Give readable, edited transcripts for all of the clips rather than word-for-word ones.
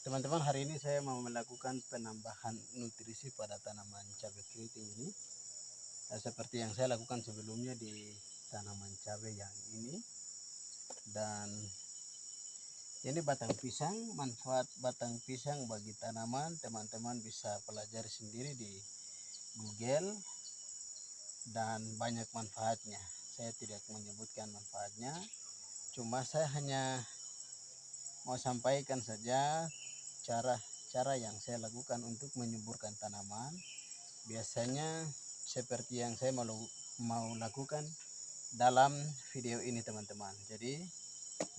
Teman-teman, hari ini saya mau melakukan penambahan nutrisi pada tanaman cabai keriting ini. Seperti yang saya lakukan sebelumnya di tanaman cabai yang ini. Dan ini batang pisang, manfaat batang pisang bagi tanaman, teman-teman bisa pelajari sendiri di Google dan banyak manfaatnya. Saya tidak menyebutkan manfaatnya, cuma saya hanya mau sampaikan saja cara yang saya lakukan untuk menyuburkan tanaman. Biasanya seperti yang saya mau lakukan dalam video ini, teman-teman. Jadi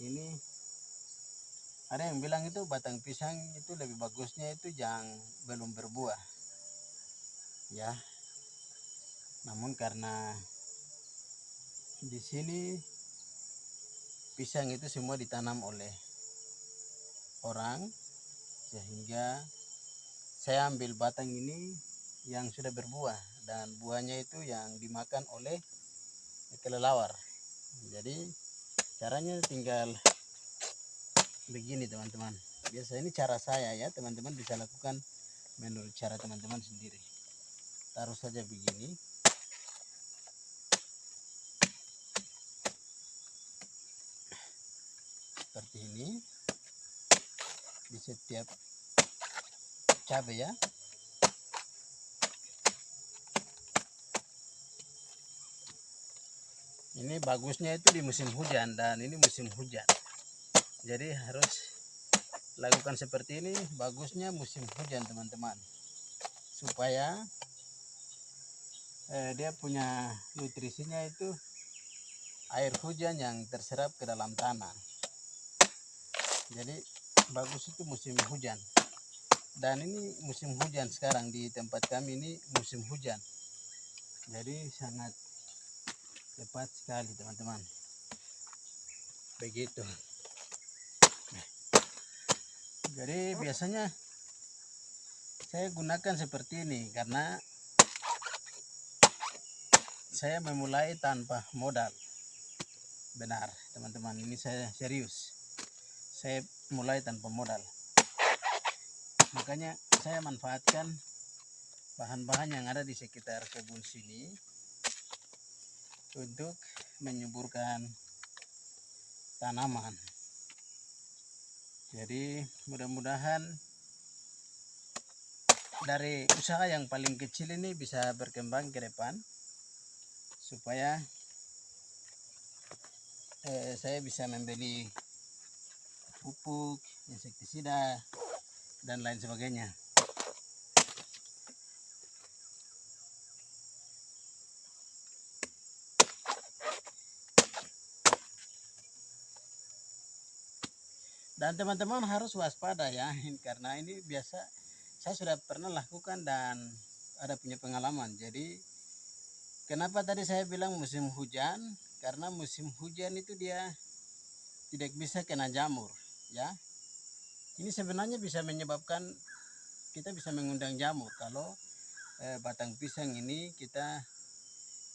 ini ada yang bilang itu batang pisang itu lebih bagusnya itu yang belum berbuah, ya. Namun karena di sini pisang itu semua ditanam oleh orang, sehingga saya ambil batang ini yang sudah berbuah dan buahnya itu yang dimakan oleh kelelawar. Jadi caranya tinggal begini, teman-teman. Biasa ini cara saya, ya. Teman-teman bisa lakukan menurut cara teman-teman sendiri. Taruh saja begini. Seperti ini. Di setiap cabai, ya. Ini bagusnya itu di musim hujan dan ini musim hujan. Jadi harus lakukan seperti ini, bagusnya musim hujan, teman-teman. Supaya dia punya nutrisinya itu air hujan yang terserap ke dalam tanah. Jadi bagus itu musim hujan. Dan ini musim hujan sekarang di tempat kami ini musim hujan. Jadi sangat cepat sekali, teman-teman. Begitu. Jadi biasanya saya gunakan seperti ini karena saya memulai tanpa modal. Benar, teman-teman, ini saya serius. Saya mulai tanpa modal. Makanya saya manfaatkan bahan-bahan yang ada di sekitar kebun sini untuk menyuburkan tanaman. Jadi mudah-mudahan dari usaha yang paling kecil ini bisa berkembang ke depan, supaya saya bisa membeli pupuk, insektisida, dan lain sebagainya. Dan teman-teman harus waspada, ya, karena ini biasa saya sudah pernah lakukan dan ada punya pengalaman. Jadi kenapa tadi saya bilang musim hujan? Karena musim hujan itu dia tidak bisa kena jamur, ya. Ini sebenarnya bisa menyebabkan kita bisa mengundang jamur kalau batang pisang ini kita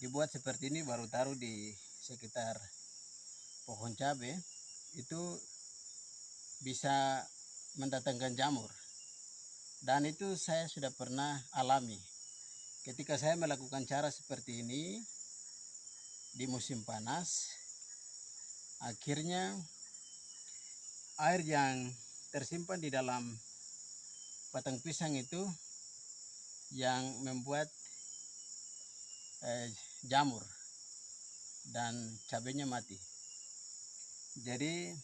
dibuat seperti ini baru taruh di sekitar pohon cabai, itu bisa mendatangkan jamur. Dan itu saya sudah pernah alami ketika saya melakukan cara seperti ini di musim panas. Akhirnya air yang tersimpan di dalam batang pisang itu yang membuat jamur dan cabainya mati. Jadi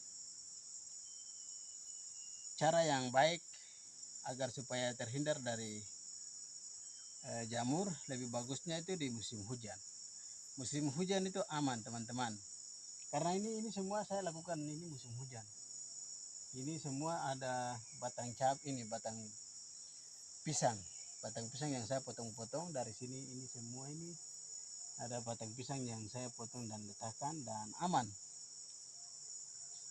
cara yang baik agar supaya terhindar dari jamur, lebih bagusnya itu di musim hujan. Musim hujan itu aman, teman-teman. Karena ini semua saya lakukan ini musim hujan. Ini semua ada batang batang pisang. Batang pisang yang saya potong-potong dari sini, ini semua ini ada batang pisang yang saya potong dan letakkan dan aman.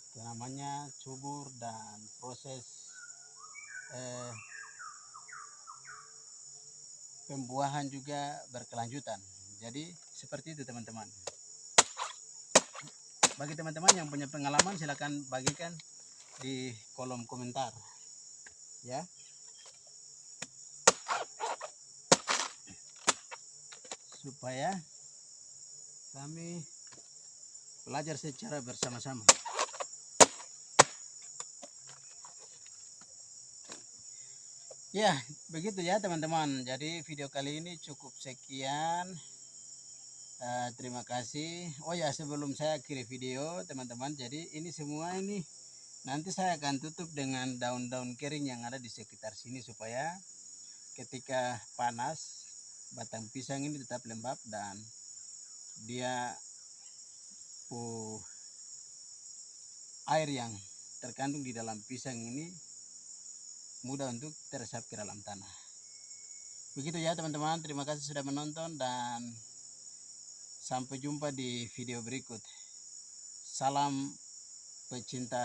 Itu namanya subur dan proses pembuahan juga berkelanjutan. Jadi seperti itu, teman-teman. Bagi teman-teman yang punya pengalaman, silakan bagikan di kolom komentar. ya. Supaya kami belajar secara bersama-sama. Ya, begitu ya teman-teman. Jadi video kali ini cukup sekian. Terima kasih. Oh ya, sebelum saya akhiri video teman-teman, jadi ini semua ini nanti saya akan tutup dengan daun-daun kering yang ada di sekitar sini supaya ketika panas batang pisang ini tetap lembab dan dia air yang terkandung di dalam pisang ini mudah untuk teresap ke dalam tanah. Begitu ya teman-teman, terima kasih sudah menonton dan sampai jumpa di video berikut. Salam pecinta